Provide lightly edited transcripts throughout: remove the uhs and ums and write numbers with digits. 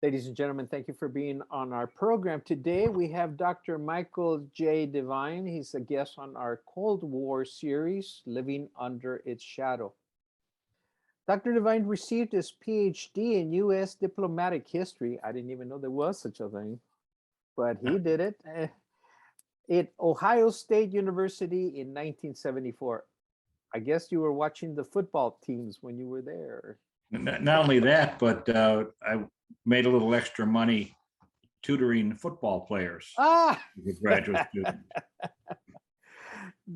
Ladies and gentlemen, thank you for being on our program. Today we have Dr. Michael J. Devine. He's a guest on our Cold War series, Living Under Its Shadow. Dr. Devine received his PhD in U.S. diplomatic history. I didn't even know there was such a thing, but he did it at Ohio State University in 1974. I guess you were watching the football teams when you were there. Not only that, but I made a little extra money tutoring football players as a graduate student.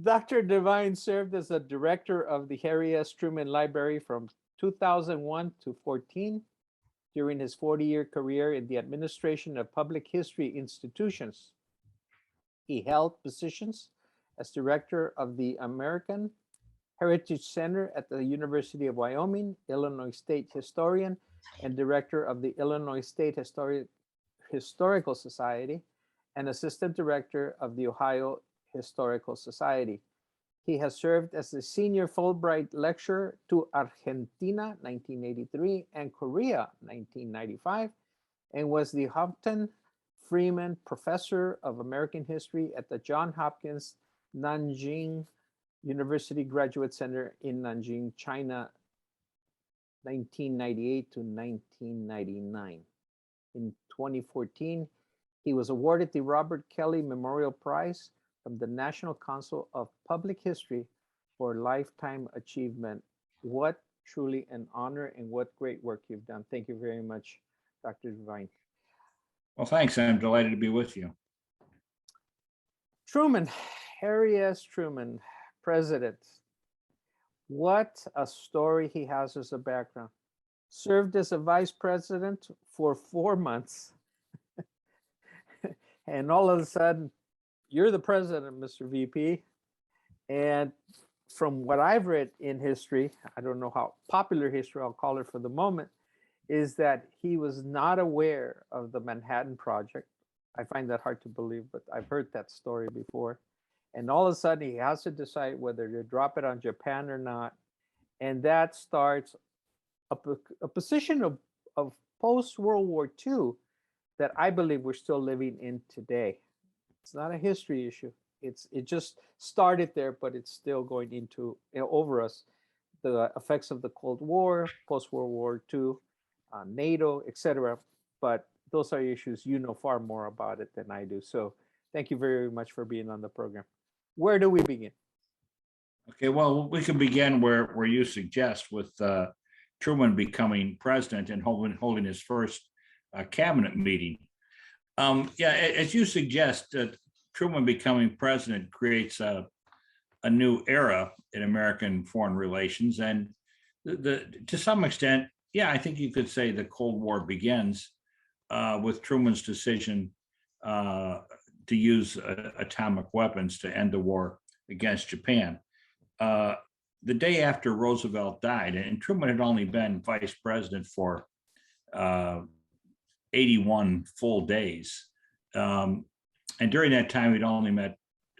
Dr. Devine served as a director of the Harry S. Truman Library from 2001 to 14 during his 40-year career in the administration of public history institutions. He held positions as director of the American Heritage Center at the University of Wyoming, Illinois State Historian, and director of the Illinois State Historical Society, and assistant director of the Ohio Historical Society. He has served as the senior Fulbright lecturer to Argentina, 1983, and Korea, 1995, and was the Hampton Freeman Professor of American History at the Johns Hopkins Nanjing University Graduate Center in Nanjing, China, 1998 to 1999. In 2014, he was awarded the Robert Kelly Memorial Prize from the National Council of Public History for lifetime achievement. What truly an honor, and what great work you've done. Thank you very much, Dr. Devine. Well, thanks. I'm delighted to be with you. Truman, Harry S. Truman, president. What a story he has as a background. Served as a vice president for 4 months. And all of a sudden, you're the president, Mr. VP. And from what I've read in history, I don't know how popular history, I'll call it for the moment, is that he was not aware of the Manhattan Project. I find that hard to believe, but I've heard that story before. And all of a sudden, he has to decide whether to drop it on Japan or not. And that starts a position of post-World War II that I believe we're still living in today. It's not a history issue. It just started there, but it's still going into over us. The effects of the Cold War, post-World War II, NATO, etc. But those are issues you know far more about it than I do. So thank you very much for being on the program. Where do we begin? Okay, well, we can begin where you suggest, with Truman becoming president and holding his first cabinet meeting. Yeah, as you suggest, Truman becoming president creates a new era in American foreign relations, and to some extent, yeah, I think you could say the Cold War begins with Truman's decision to use atomic weapons to end the war against Japan. The day after Roosevelt died, and Truman had only been vice president for 81 full days. And during that time, he'd only met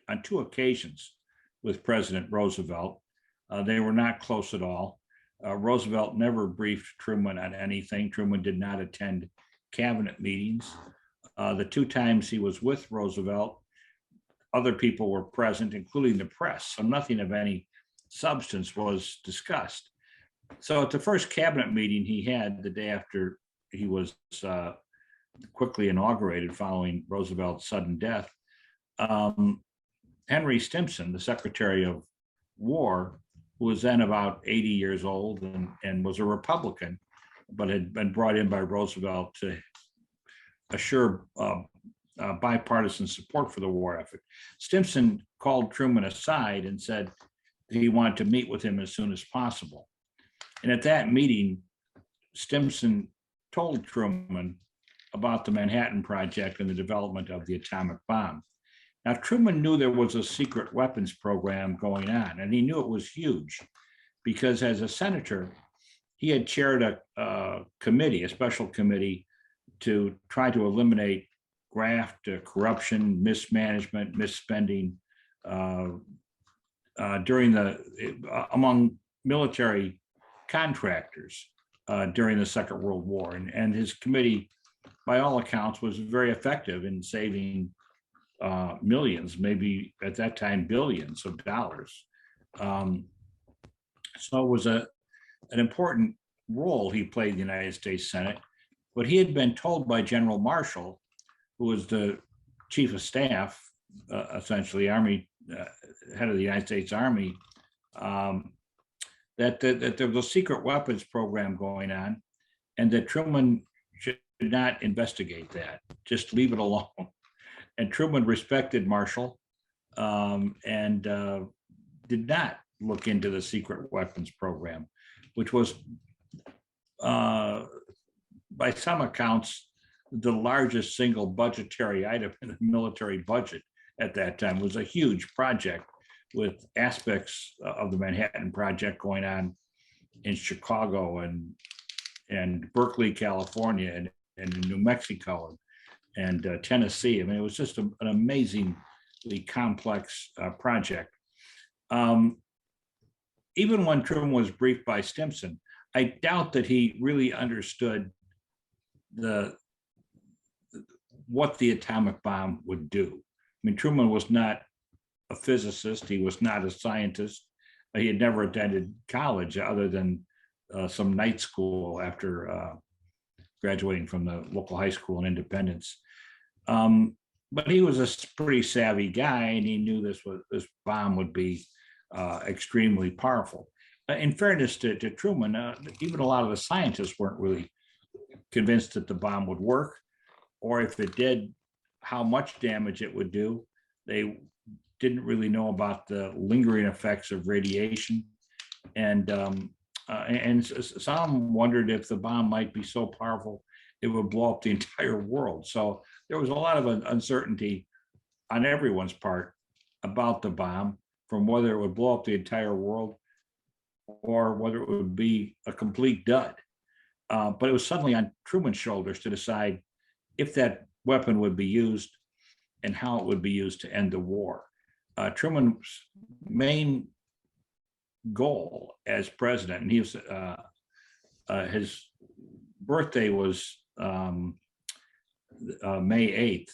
on 2 occasions with President Roosevelt. They were not close at all. Roosevelt never briefed Truman on anything. Truman did not attend cabinet meetings. The 2 times he was with Roosevelt, other people were present, including the press, so nothing of any substance was discussed. So at the first cabinet meeting he had the day after he was quickly inaugurated following Roosevelt's sudden death, Henry Stimson, the Secretary of War, who was then about 80 years old and was a Republican, but had been brought in by Roosevelt to assure bipartisan support for the war effort. Stimson called Truman aside and said he wanted to meet with him as soon as possible. And at that meeting, Stimson told Truman about the Manhattan Project and the development of the atomic bomb. Now, Truman knew there was a secret weapons program going on, and he knew it was huge because as a senator, he had chaired a committee, a special committee, to try to eliminate graft, corruption, mismanagement, misspending among military contractors during the Second World War. And his committee by all accounts, was very effective in saving millions, maybe at that time billions of dollars. So it was an important role he played in the United States Senate. But he had been told by General Marshall, who was the chief of staff, essentially Army head of the United States Army, that there was a secret weapons program going on, and that Truman should not investigate that, just leave it alone. And Truman respected Marshall and did not look into the secret weapons program, which was, by some accounts, the largest single budgetary item in the military budget at that time. It was a huge project with aspects of the Manhattan Project going on in Chicago and Berkeley, California, and in New Mexico and Tennessee. I mean, it was just an amazingly complex project. Even when Truman was briefed by Stimson, I doubt that he really understood what the atomic bomb would do. I mean, Truman was not a physicist. He was not a scientist. He had never attended college other than some night school after graduating from the local high school in Independence. But he was a pretty savvy guy, and he knew this bomb would be extremely powerful. In fairness to Truman, even a lot of the scientists weren't really convinced that the bomb would work, or if it did, how much damage it would do. They didn't really know about the lingering effects of radiation, and some wondered if the bomb might be so powerful it would blow up the entire world. So there was a lot of uncertainty on everyone's part about the bomb, from whether it would blow up the entire world or whether it would be a complete dud. But it was suddenly on Truman's shoulders to decide if that weapon would be used and how it would be used to end the war. Truman's main goal as president, and he was his birthday was May 8th,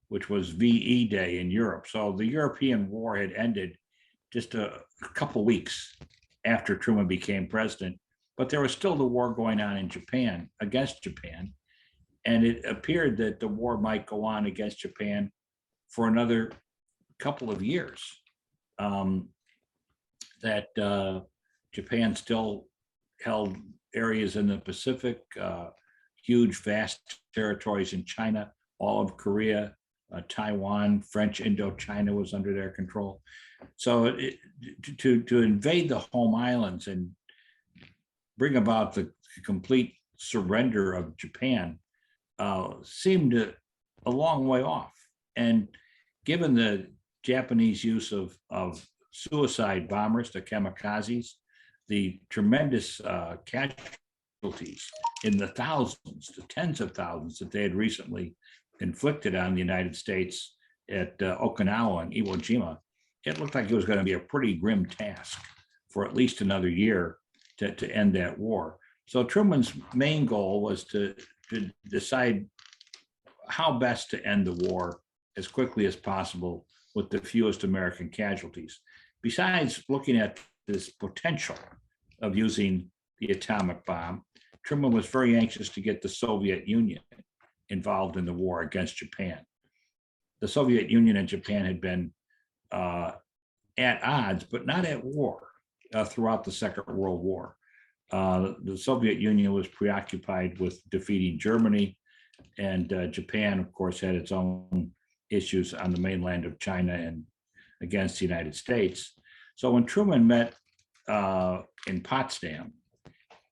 which was VE Day in Europe. So the European war had ended just a couple weeks after Truman became president, but there was still the war going on in Japan, against Japan. And it appeared that the war might go on against Japan for another couple of years. That Japan still held areas in the Pacific, huge, vast territories in China, all of Korea, Taiwan, French Indochina was under their control. So to invade the home islands and bring about the complete surrender of Japan seemed a long way off. And given the Japanese use of suicide bombers, the kamikazes, the tremendous casualties in the thousands, the tens of thousands that they had recently inflicted on the United States at Okinawa and Iwo Jima, it looked like it was going to be a pretty grim task for at least another year to end that war. So Truman's main goal was to decide how best to end the war as quickly as possible with the fewest American casualties. Besides looking at this potential of using the atomic bomb, Truman was very anxious to get the Soviet Union involved in the war against Japan. The Soviet Union and Japan had been at odds, but not at war throughout the Second World War. The Soviet Union was preoccupied with defeating Germany, and Japan, of course, had its own issues on the mainland of China and against the United States. So when Truman met in Potsdam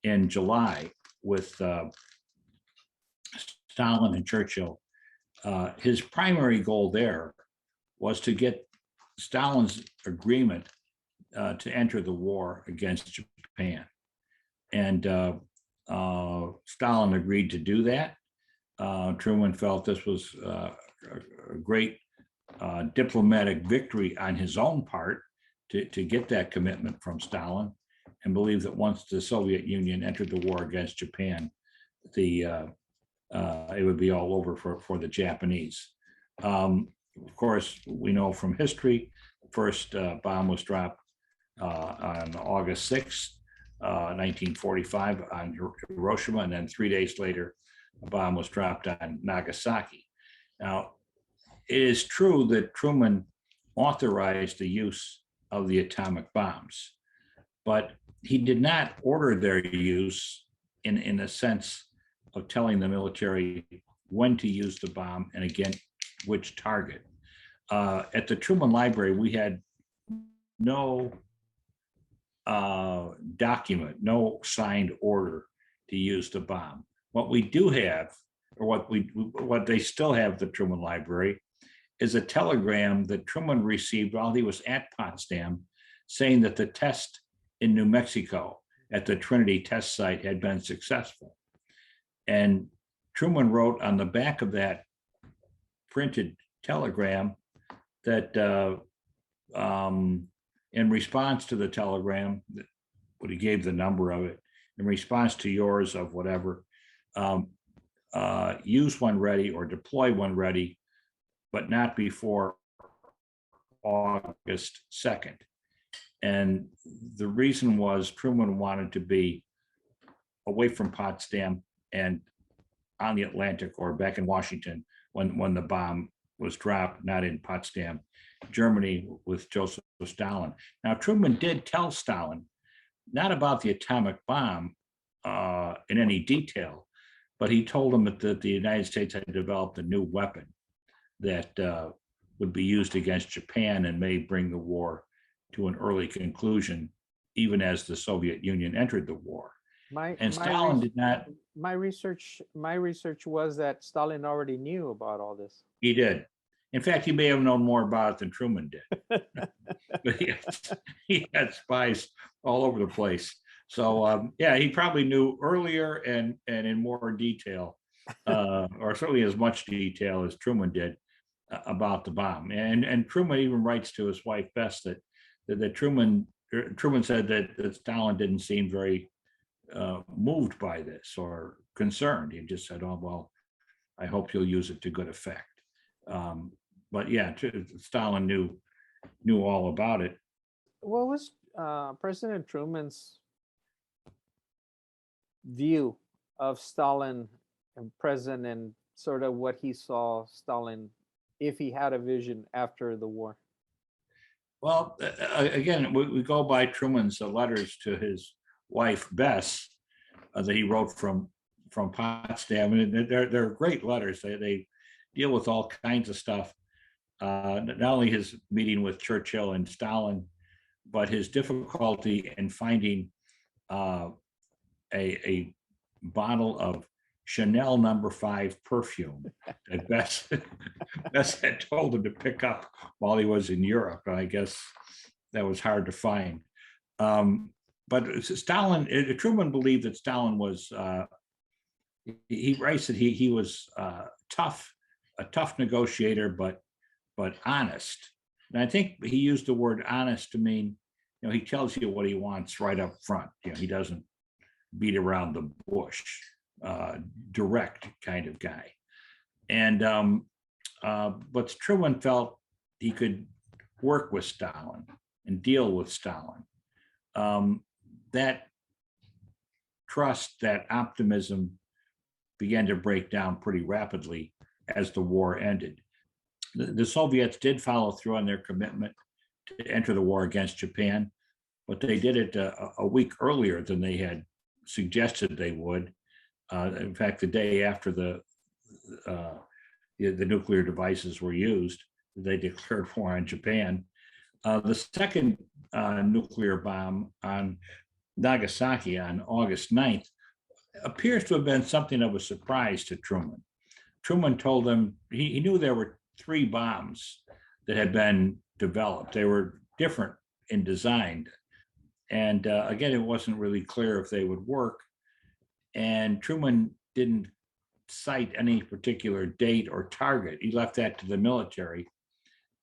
in July with Stalin and Churchill, his primary goal there was to get Stalin's agreement to enter the war against Japan. And Stalin agreed to do that. Truman felt this was a great diplomatic victory on his own part to get that commitment from Stalin, and believed that once the Soviet Union entered the war against Japan, the it would be all over for the Japanese. Of course, we know from history, the first bomb was dropped on August 6th, 1945 on Hiroshima, and then 3 days later, a bomb was dropped on Nagasaki. Now, it is true that Truman authorized the use of the atomic bombs, but he did not order their use in a sense of telling the military when to use the bomb and again, which target. At the Truman Library, we had no document, no signed order to use the bomb. What we do have, or what they still have at the Truman Library, is a telegram that Truman received while he was at Potsdam, saying that the test in New Mexico at the Trinity test site had been successful. And Truman wrote on the back of that printed telegram that in response to the telegram, but he gave the number of it, in response to yours of whatever, use one ready or deploy one ready, but not before August 2nd. And the reason was Truman wanted to be away from Potsdam and on the Atlantic or back in Washington when the bomb was dropped, not in Potsdam, Germany, with Joseph Stalin. Now, Truman did tell Stalin, not about the atomic bomb in any detail, but he told him that the United States had developed a new weapon that would be used against Japan and may bring the war to an early conclusion, even as the Soviet Union entered the war. And Stalin did not. My research was that Stalin already knew about all this. He did. In fact, he may have known more about it than Truman did. But he had spies all over the place. So yeah, he probably knew earlier and in more detail, or certainly as much detail as Truman did about the bomb. And Truman even writes to his wife Bess that Truman said that Stalin didn't seem very moved by this or concerned. He just said, "Oh well, I hope you'll use it to good effect." But yeah, Stalin knew all about it. What was President Truman's view of Stalin and present, and sort of what he saw Stalin, if he had a vision after the war? Well, again, we go by Truman's letters to his wife Bess that he wrote from Potsdam, and they're great letters. They deal with all kinds of stuff. Not only his meeting with Churchill and Stalin, but his difficulty in finding a bottle of Chanel No. 5 perfume that Bess had told him to pick up while he was in Europe. And I guess that was hard to find. But Truman believed that Stalin was, he writes that he was a tough negotiator, but honest. And I think he used the word honest to mean, he tells you what he wants right up front. He doesn't beat around the bush, direct kind of guy. And but Truman felt he could work with Stalin and deal with Stalin. That trust, that optimism began to break down pretty rapidly as the war ended. The Soviets did follow through on their commitment to enter the war against Japan, but they did it a week earlier than they had suggested they would. In fact, the day after the nuclear devices were used, they declared war on Japan. The second nuclear bomb on Nagasaki on August 9th appears to have been something of a surprise to Truman. Truman told him he knew there were 3 bombs that had been developed. They were different in design. And again, it wasn't really clear if they would work. And Truman didn't cite any particular date or target. He left that to the military.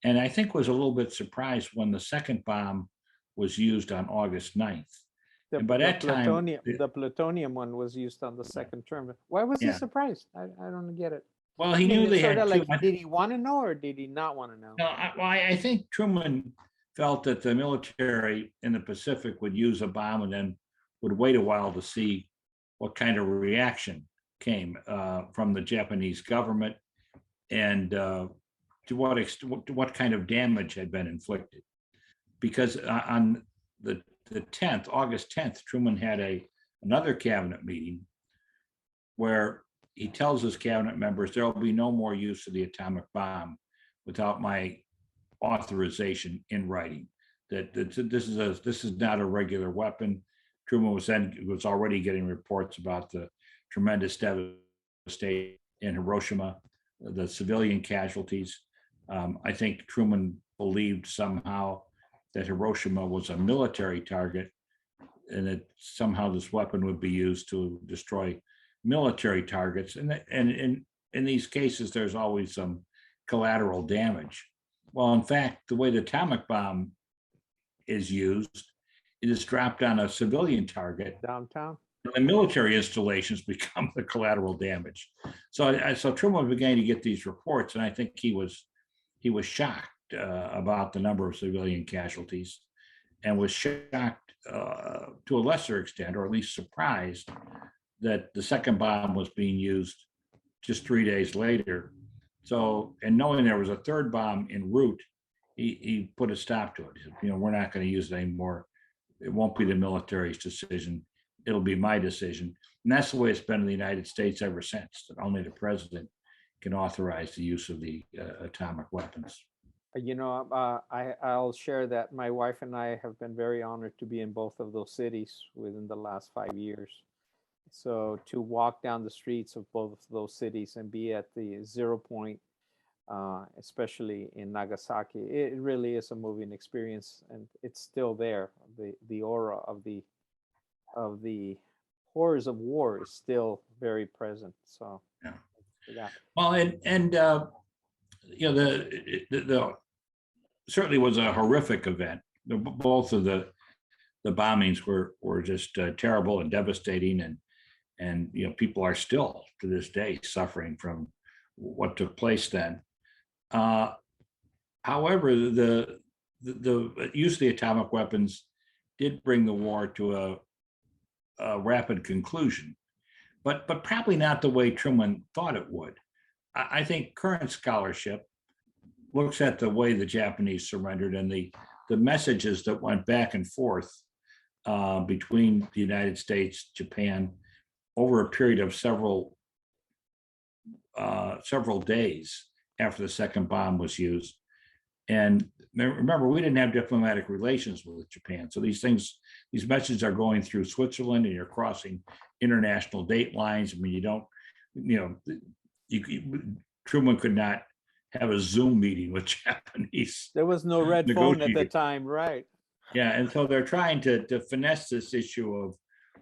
And I think was a little bit surprised when the second bomb was used on August 9th. And by that time, the plutonium one was used on the second term. Why was he yeah. surprised? I don't get it. Well, I he mean, knew it's they sort had of two. like, did he want to know or did he not want to know? No, I think Truman felt that the military in the Pacific would use a bomb and then would wait a while to see what kind of reaction came from the Japanese government and to what kind of damage had been inflicted. Because on the 10th, August 10th, Truman had another cabinet meeting where he tells his cabinet members there will be no more use of the atomic bomb without my authorization in writing. That this is not a regular weapon. Truman was already getting reports about the tremendous devastation in Hiroshima, the civilian casualties. I think Truman believed somehow that Hiroshima was a military target and that somehow this weapon would be used to destroy military targets. And in these cases, there's always some collateral damage. Well, in fact, the way the atomic bomb is used, it is dropped on a civilian target. Downtown? And the military installations become the collateral damage. So Truman began to get these reports, and I think he was shocked about the number of civilian casualties, and was shocked to a lesser extent, or at least surprised, that the second bomb was being used just 3 days later. So, and knowing there was a third bomb en route, he put a stop to it. He said, we're not going to use it anymore. It won't be the military's decision. It'll be my decision. And that's the way it's been in the United States ever since, that only the president can authorize the use of the atomic weapons. I'll share that my wife and I have been very honored to be in both of those cities within the last 5 years. So to walk down the streets of both of those cities and be at the 0 point, especially in Nagasaki, it really is a moving experience, and it's still there. The aura of the horrors of war is still very present. So yeah. Well, and the certainly was a horrific event. Both of the bombings were just terrible and devastating, and people are still to this day suffering from what took place then. However, the use of the atomic weapons did bring the war to a rapid conclusion, but probably not the way Truman thought it would. I think current scholarship looks at the way the Japanese surrendered and the messages that went back and forth between the United States, Japan, over a period of several days after the second bomb was used. And remember, we didn't have diplomatic relations with Japan. So these messages are going through Switzerland, and you're crossing international date lines. I mean, Truman could not have a Zoom meeting with Japanese. There was no red phone at the time, right? Yeah, and so they're trying to finesse this issue of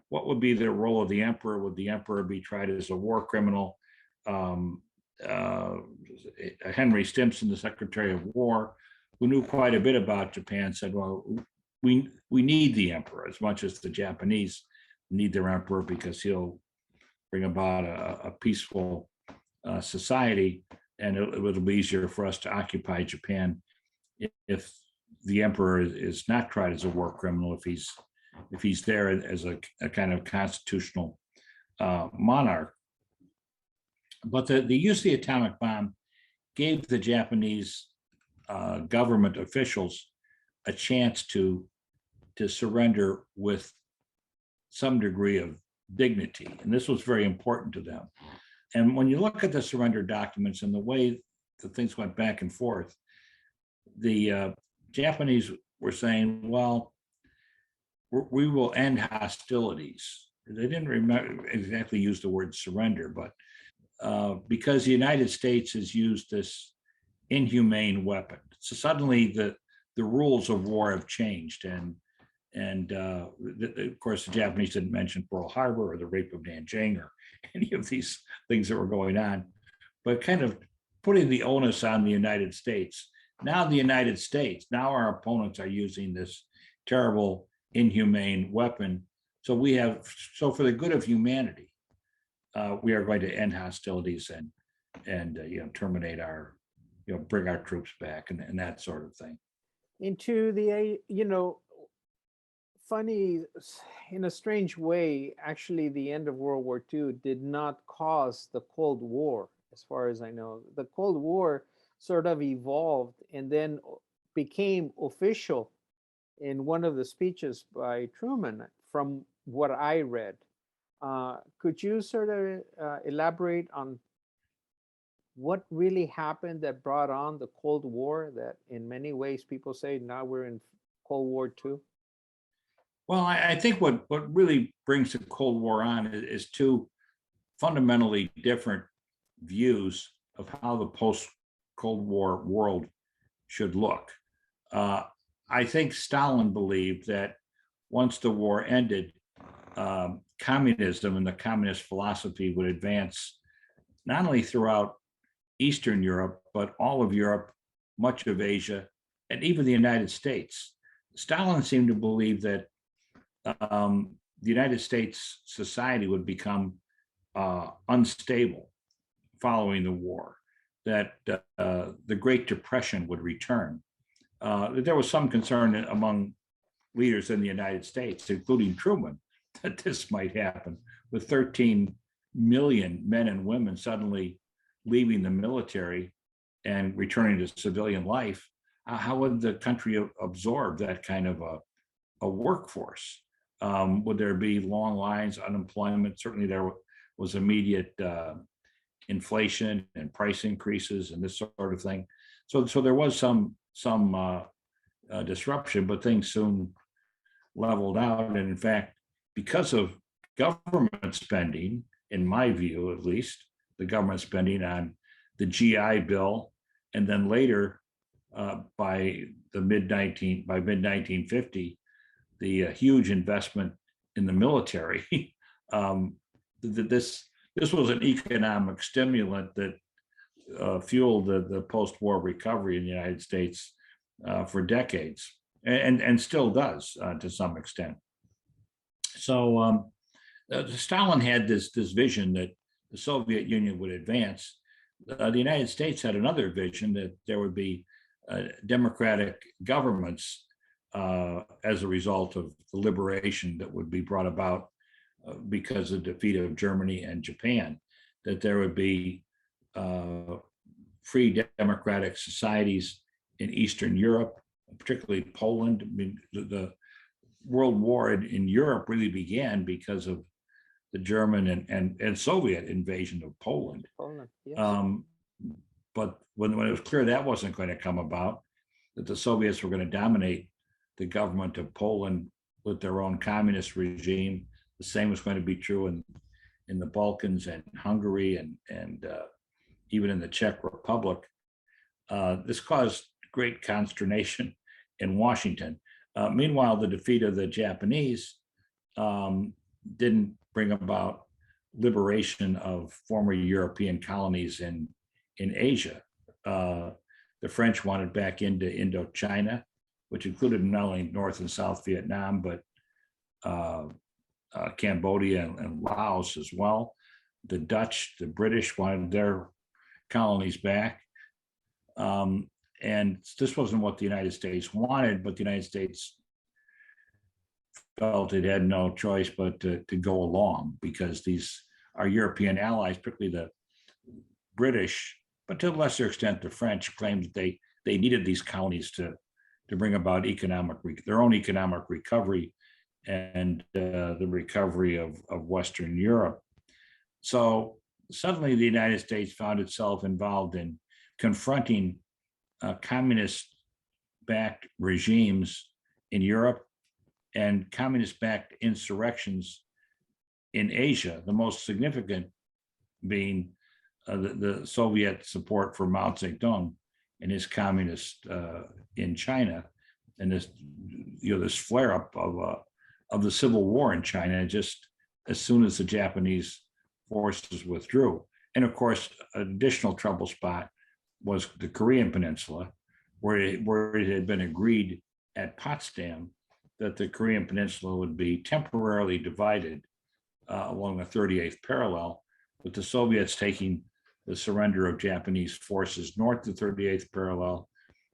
what would be the role of the emperor. Would the emperor be tried as a war criminal? Henry Stimson, the Secretary of War, who knew quite a bit about Japan, said, well, we need the emperor as much as the Japanese need their emperor, because he'll bring about a peaceful society, and it'll be easier for us to occupy Japan if the emperor is not tried as a war criminal, if he's there as a kind of constitutional monarch. But the use of the atomic bomb gave the Japanese government officials a chance to surrender with some degree of dignity, and this was very important to them. And when you look at the surrender documents and the way the things went back and forth, the Japanese were saying, well, we will end hostilities. They didn't exactly use the word surrender, but because the United States has used this inhumane weapon. So suddenly the rules of war have changed, and of course the Japanese didn't mention Pearl Harbor or the rape of Nanjing or any of these things that were going on, but kind of putting the onus on the United States. Now our opponents are using this terrible, inhumane weapon. So we have, so for the good of humanity, we are going to end hostilities and terminate our, bring our troops back and that sort of thing. Into the, funny, in a strange way, actually, the end of World War II did not cause the Cold War, as far as I know. The Cold War sort of evolved and then became official in one of the speeches by Truman, from what I read. Could you sort of elaborate on what really happened that brought on the Cold War, that in many ways people say now we're in Cold War II? Well, I think what really brings the Cold War on is two fundamentally different views of how the post-Cold War world should look. I think Stalin believed that once the war ended, communism and the communist philosophy would advance not only throughout Eastern Europe, but all of Europe, much of Asia, and even the United States. Stalin seemed to believe that the United States society would become unstable following the war, that the Great Depression would return. There was some concern among leaders in the United States, including Truman, that this might happen, with 13 million men and women suddenly leaving the military and returning to civilian life. How would the country absorb that kind of a workforce? Would there be long lines, unemployment? Certainly there was immediate inflation and price increases and this sort of thing. So there was some disruption, but things soon leveled out. And in fact, because of government spending, in my view at least, the government spending on the GI Bill, and then later by mid 1950, the huge investment in the military. This was an economic stimulant that fueled the post-war recovery in the United States for decades, and still does to some extent. So Stalin had this vision that the Soviet Union would advance. The United States had another vision that there would be democratic governments as a result of the liberation that would be brought about because of the defeat of Germany and Japan, that there would be free democratic societies in Eastern Europe, particularly Poland. I mean, the World War in Europe really began because of the German and Soviet invasion of Poland. Yes. But when it was clear that wasn't going to come about, that the Soviets were going to dominate the government of Poland with their own communist regime, the same was going to be true in the Balkans and Hungary and even in the Czech Republic. This caused great consternation in Washington. Meanwhile, the defeat of the Japanese didn't bring about liberation of former European colonies in Asia. The French wanted back into Indochina, which included not only North and South Vietnam, but Cambodia and Laos as well. The Dutch, the British wanted their colonies back. And this wasn't what the United States wanted, but the United States felt it had no choice but to go along, because our European allies, particularly the British, but to a lesser extent the French, claimed that they needed these colonies to bring about their own economic recovery and the recovery of Western Europe. So suddenly the United States found itself involved in confronting communist-backed regimes in Europe and communist-backed insurrections in Asia, the most significant being the Soviet support for Mao Zedong and his communist in China, and this flare-up of the civil war in China just as soon as the Japanese forces withdrew. And of course, an additional trouble spot was the Korean Peninsula, where it had been agreed at Potsdam that the Korean Peninsula would be temporarily divided along the 38th parallel, with the Soviets taking the surrender of Japanese forces north to 38th parallel,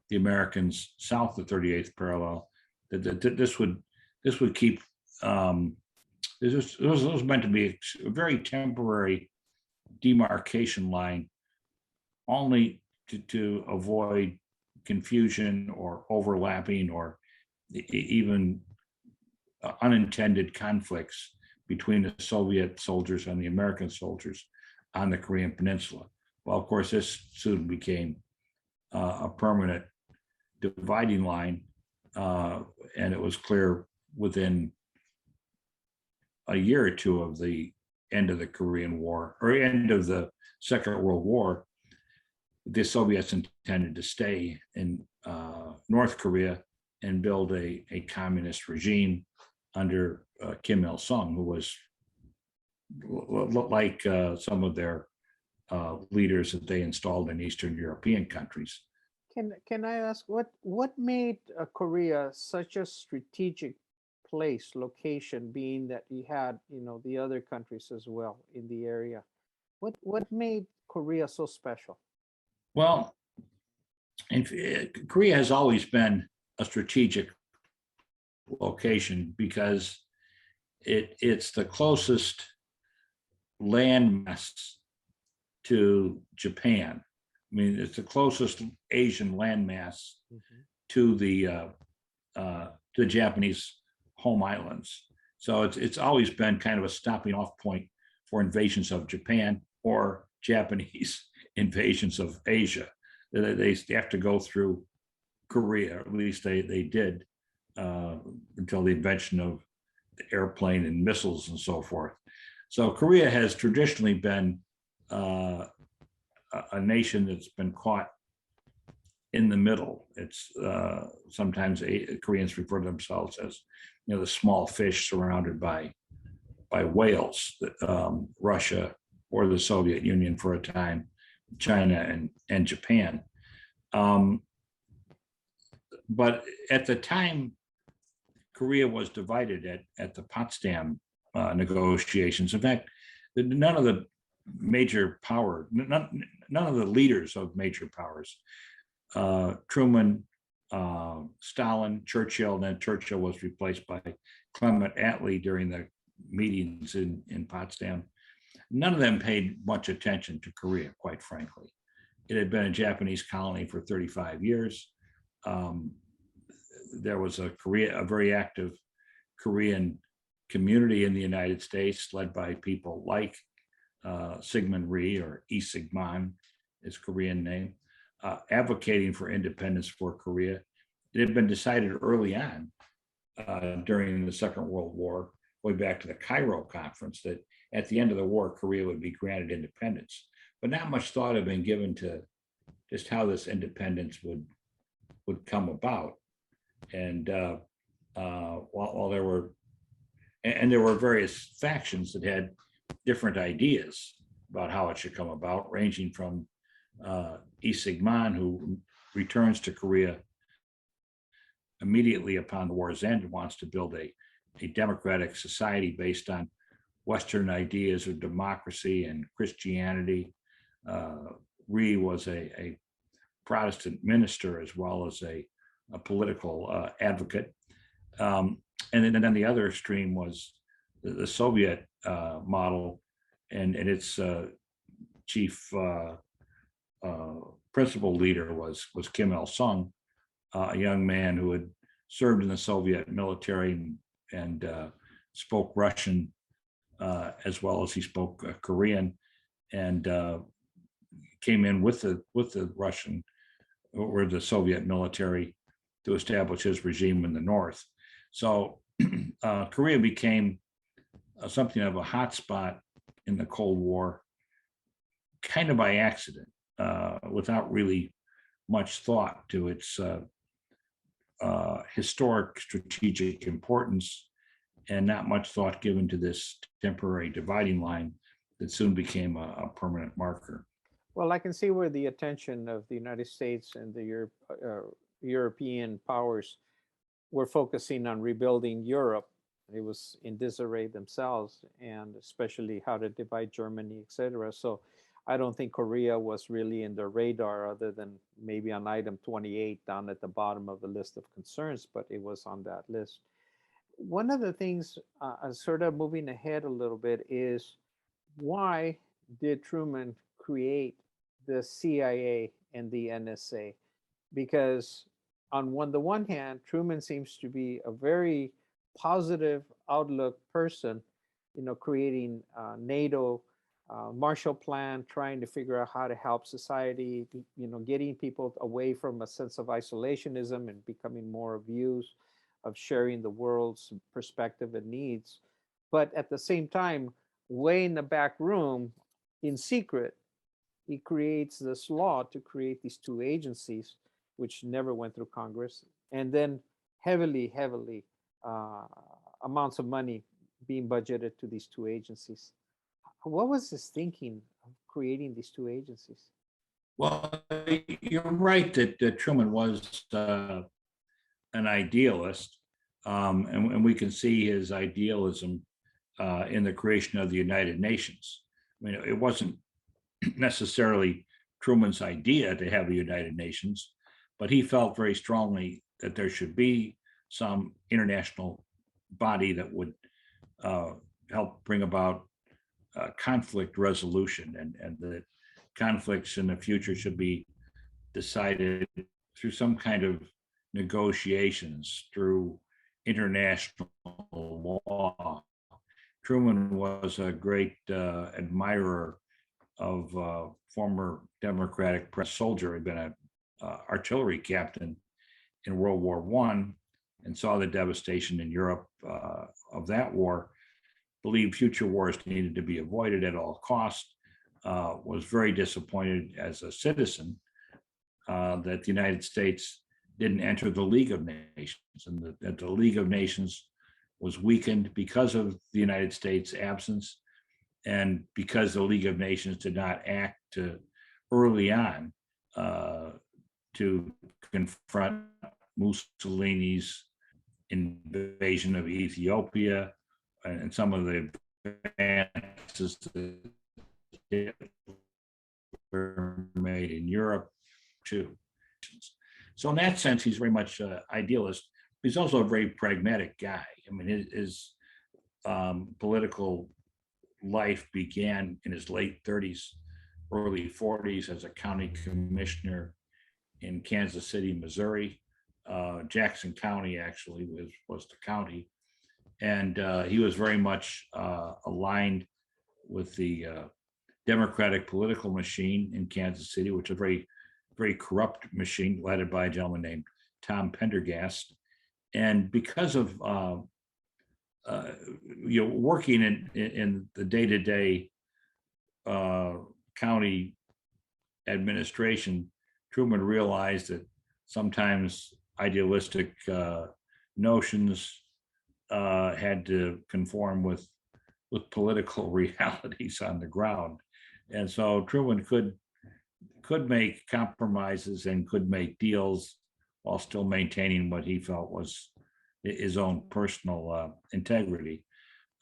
the Americans south to 38th parallel. This would keep this was meant to be a very temporary demarcation line, only to avoid confusion or overlapping or even unintended conflicts between the Soviet soldiers and the American soldiers on the Korean Peninsula. Well, of course, this soon became a permanent dividing line, and it was clear within a year or two of the end of the Korean War, or end of the Second World War, the Soviets intended to stay in North Korea and build a communist regime under Kim Il-sung, who was like some of their leaders that they installed in Eastern European countries. Can I ask what made Korea such a strategic place, location, being that you had, the other countries as well in the area? What made Korea so special? Well, Korea has always been a strategic location because it's the closest landmass to Japan. I mean, it's the closest Asian landmass to the Japanese home islands. So it's always been kind of a stopping off point for invasions of Japan or Japanese invasions of Asia. They have to go through Korea, at least they did until the invention of the airplane and missiles and so forth. So Korea has traditionally been a nation that's been caught in the middle. It's sometimes Koreans refer to themselves as, the small fish surrounded by whales, Russia or the Soviet Union for a time, China and Japan. But at the time Korea was divided at the Potsdam negotiations, in fact, none of the major power, none of the leaders of major powers, Truman, Stalin, Churchill, then Churchill was replaced by Clement Attlee during the meetings in Potsdam. None of them paid much attention to Korea, quite frankly. It had been a Japanese colony for 35 years. There was a very active Korean community in the United States, led by people like Syngman Rhee, or Lee Syngman, his Korean name, advocating for independence for Korea. It had been decided early on during the Second World War, way back to the Cairo Conference, that at the end of the war, Korea would be granted independence. But not much thought had been given to just how this independence would come about. And while there were various factions that had different ideas about how it should come about, ranging from Lee Syngman, who returns to Korea immediately upon the war's end and wants to build a democratic society based on Western ideas of democracy and Christianity. Rhee was a Protestant minister as well as a political advocate. And then the other extreme was the Soviet model, and its chief principal leader was Kim Il-sung, a young man who had served in the Soviet military and spoke Russian as well as he spoke Korean, and came in with the Russian or the Soviet military to establish his regime in the north. So Korea became something of a hotspot in the Cold War, kind of by accident, without really much thought to its historic strategic importance, and not much thought given to this temporary dividing line that soon became a permanent marker. Well, I can see where the attention of the United States and the European powers were focusing on rebuilding Europe. It was in disarray themselves, and especially how to divide Germany, etc. So I don't think Korea was really in their radar, other than maybe on item 28 down at the bottom of the list of concerns, but it was on that list. One of the things, sort of moving ahead a little bit, is why did Truman create the CIA and the NSA? Because on the one hand, Truman seems to be a very positive outlook person, creating NATO, Marshall Plan, trying to figure out how to help society, getting people away from a sense of isolationism and becoming more of views of sharing the world's perspective and needs. But at the same time, way in the back room, in secret, he creates this law to create these two agencies, which never went through Congress, and then heavily uh, amounts of money being budgeted to these two agencies. What was his thinking of creating these two agencies? Well, you're right that Truman was an idealist, and we can see his idealism in the creation of the United Nations. I mean, it wasn't necessarily Truman's idea to have a United Nations, but he felt very strongly that there should be some international body that would help bring about conflict resolution, and that conflicts in the future should be decided through some kind of negotiations, through international law. Truman was a great admirer of former Democratic press soldier, had been an artillery captain in World War I, and saw the devastation in Europe of that war, believed future wars needed to be avoided at all costs, was very disappointed as a citizen that the United States didn't enter the League of Nations, and that the League of Nations was weakened because of the United States' absence, and because the League of Nations did not act early on to confront Mussolini's invasion of Ethiopia and some of the advances that were made in Europe too. So in that sense, he's very much an idealist. He's also a very pragmatic guy. I mean, his political life began in his late 30s, early 40s as a county commissioner in Kansas City, Missouri. Jackson County actually was the county. And he was very much aligned with the Democratic political machine in Kansas City, which is a very, very corrupt machine led by a gentleman named Tom Pendergast. And because of working in the day-to-day county administration, Truman realized that sometimes idealistic notions had to conform with political realities on the ground, and so Truman could make compromises and could make deals while still maintaining what he felt was his own personal integrity.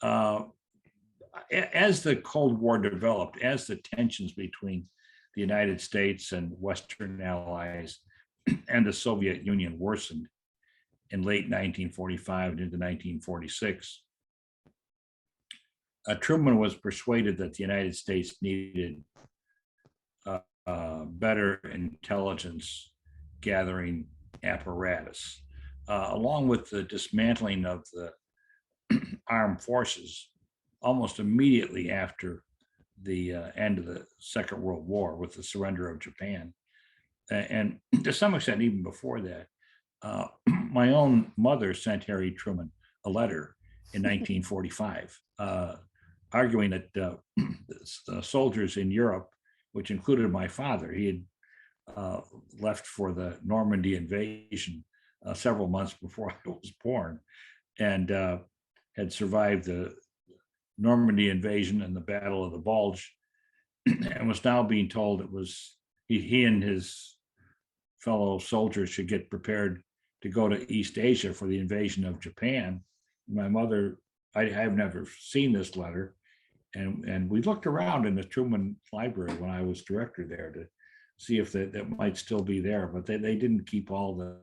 As the Cold War developed, as the tensions between the United States and Western allies and the Soviet Union worsened in late 1945 and into 1946, Truman was persuaded that the United States needed better intelligence gathering apparatus, along with the dismantling of the armed forces almost immediately after the end of the Second World War with the surrender of Japan. And to some extent, even before that, my own mother sent Harry Truman a letter in 1945, arguing that the soldiers in Europe, which included my father, he had left for the Normandy invasion several months before I was born, and had survived the Normandy invasion and the Battle of the Bulge, and was now being told it was he and his fellow soldiers should get prepared to go to East Asia for the invasion of Japan. My mother, I have never seen this letter. And we looked around in the Truman Library when I was director there to see if that might still be there, but they didn't keep all the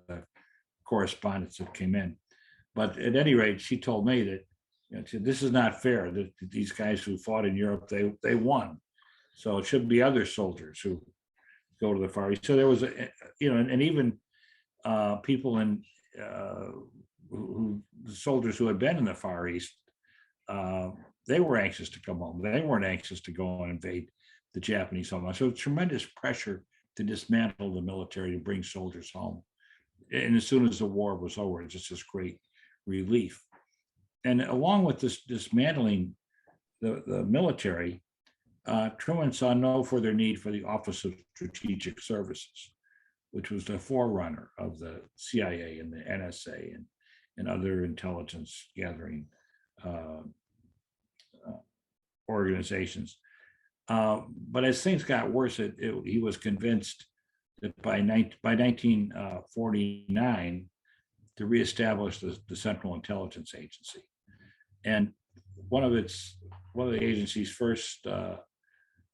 correspondence that came in. But at any rate, she told me that, this is not fair, that these guys who fought in Europe, they won. So it should be other soldiers who go to the Far East. So there was, and even people in the soldiers who had been in the Far East, they were anxious to come home. They weren't anxious to go and invade the Japanese homeland. So tremendous pressure to dismantle the military, to bring soldiers home. And as soon as the war was over, it's just this great relief. And along with this dismantling the military, Truman saw no further need for the Office of Strategic Services, which was the forerunner of the CIA and the NSA and other intelligence gathering organizations. But as things got worse, he was convinced that by 1949 to reestablish the Central Intelligence Agency. And one of the agency's first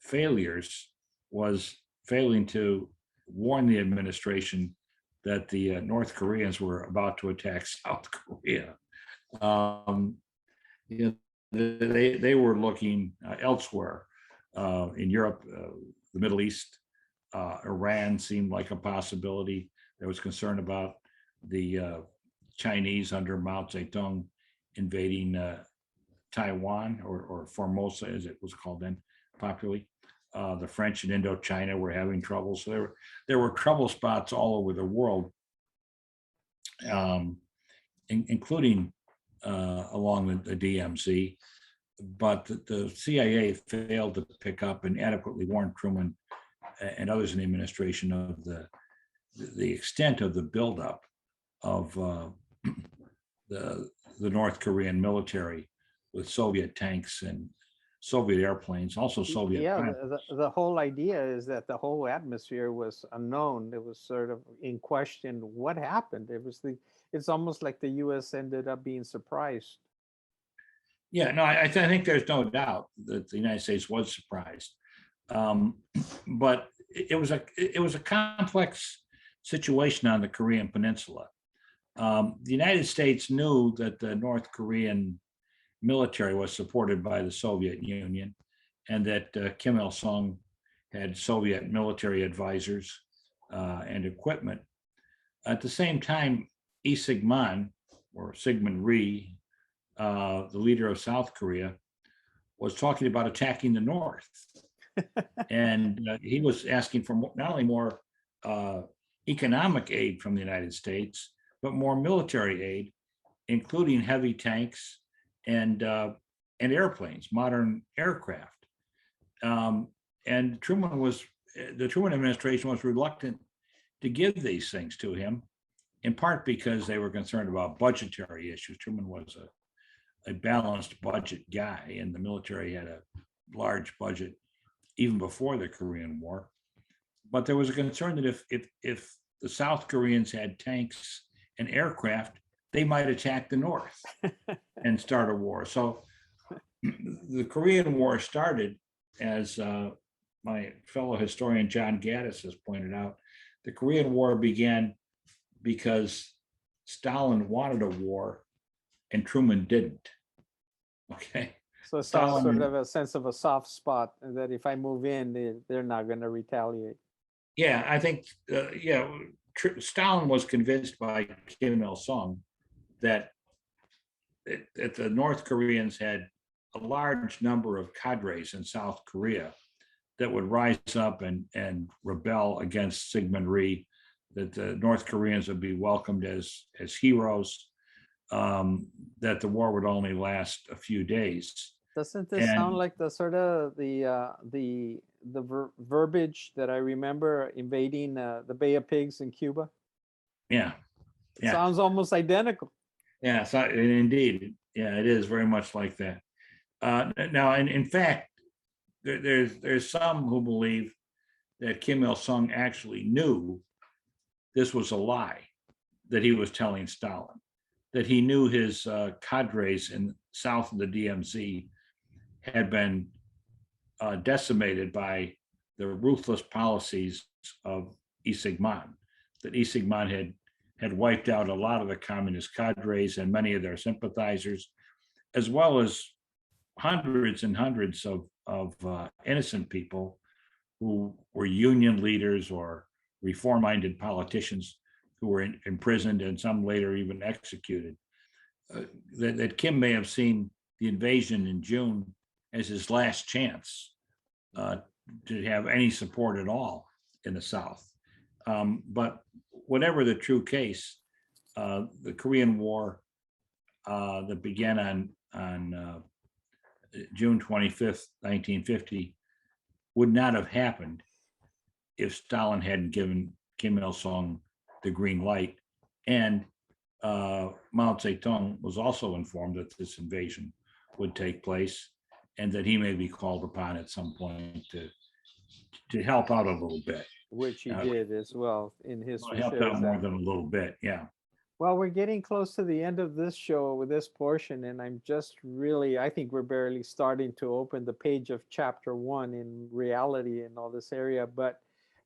failures was failing to warn the administration that the North Koreans were about to attack South Korea. They were looking elsewhere in Europe, the Middle East. Iran seemed like a possibility. There was concern about the Chinese under Mao Zedong invading Taiwan, or Formosa as it was called then popularly. The French in Indochina were having trouble. So there were trouble spots all over the world, including along the DMZ. But the CIA failed to pick up and adequately warn Truman and others in the administration of the extent of the buildup of the North Korean military with Soviet tanks and Soviet airplanes, also Soviet. Yeah, the whole idea is that the whole atmosphere was unknown. It was sort of in question what happened. It's almost like the U.S. ended up being surprised. Yeah, no, I think there's no doubt that the United States was surprised, but it was a complex situation on the Korean Peninsula. The United States knew that the North Korean military was supported by the Soviet Union, and that Kim Il-sung had Soviet military advisors and equipment. At the same time, Lee Sigmund, or Sigmund Rhee, the leader of South Korea, was talking about attacking the North. And he was asking for not only more economic aid from the United States, but more military aid, including heavy tanks and airplanes, modern aircraft. And the Truman administration was reluctant to give these things to him, in part because they were concerned about budgetary issues. Truman was a balanced budget guy, and the military had a large budget even before the Korean War. But there was a concern that if the South Koreans had tanks and aircraft, they might attack the North and start a war. So the Korean War started, as my fellow historian John Gaddis has pointed out. The Korean War began because Stalin wanted a war and Truman didn't. Okay. So it's sort of a sense of a soft spot that if I move in, they're not going to retaliate. Yeah, I think, Stalin was convinced by Kim Il-sung that the North Koreans had a large number of cadres in South Korea that would rise up and rebel against Sigmund Rhee, that the North Koreans would be welcomed as heroes, that the war would only last a few days. Doesn't this sound like the sort of the verbiage that I remember invading the Bay of Pigs in Cuba? Yeah. It sounds almost identical. Yeah, so indeed, yeah, it is very much like that. Now, in fact, there's some who believe that Kim Il-sung actually knew this was a lie, that he was telling Stalin, that he knew his cadres in south of the DMZ had been decimated by the ruthless policies of Isigman, that Isigman had wiped out a lot of the communist cadres and many of their sympathizers, as well as hundreds and hundreds of innocent people who were union leaders or reform-minded politicians who were imprisoned and some later even executed. That Kim may have seen the invasion in June as his last chance to have any support at all in the South. But whatever the true case, the Korean War that began on June 25th, 1950, would not have happened if Stalin hadn't given Kim Il-sung the green light. And Mao Zedong was also informed that this invasion would take place and that he may be called upon at some point to help out a little bit. Which he did as well in history. Helped out more than a little bit, yeah. Well, we're getting close to the end of this show with this portion, and I'm just really, I think we're barely starting to open the page of chapter 1 in reality in all this area. But,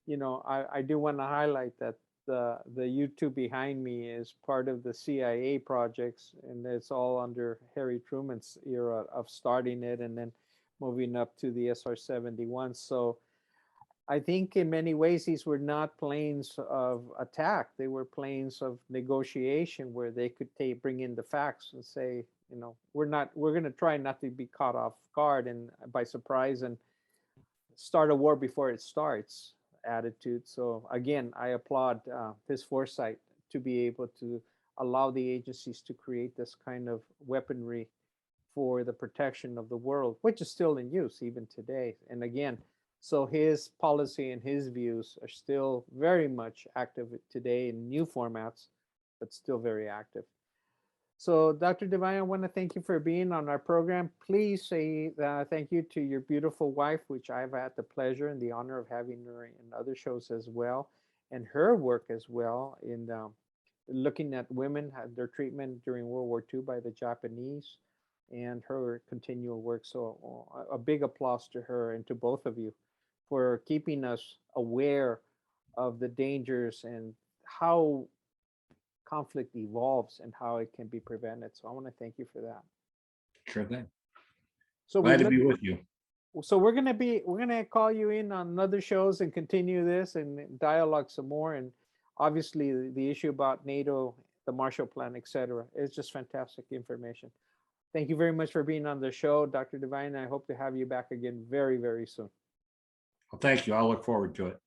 you know, I do want to highlight that the YouTube behind me is part of the CIA projects, and it's all under Harry Truman's era of starting it and then moving up to the SR-71. So I think in many ways these were not planes of attack. They were planes of negotiation where they could bring in the facts and say, you know, we're going to try not to be caught off guard and by surprise and start a war before it starts attitude. So again, I applaud his foresight to be able to allow the agencies to create this kind of weaponry for the protection of the world, which is still in use even today. And again, so his policy and his views are still very much active today in new formats, but still very active. So Dr. Devine, I want to thank you for being on our program. Please say thank you to your beautiful wife, which I've had the pleasure and the honor of having her in other shows as well, and her work as well in looking at women, their treatment during World War II by the Japanese, and her continual work. So a big applause to her and to both of you for keeping us aware of the dangers and how conflict evolves and how it can be prevented. So I want to thank you for that. Sure thing. So Glad to be with you. So we're gonna call you in on other shows and continue this and dialogue some more. And obviously the issue about NATO, the Marshall Plan, etc. is just fantastic information. Thank you very much for being on the show, Dr. Devine. I hope to have you back again very, very soon. Well, thank you. I'll look forward to it.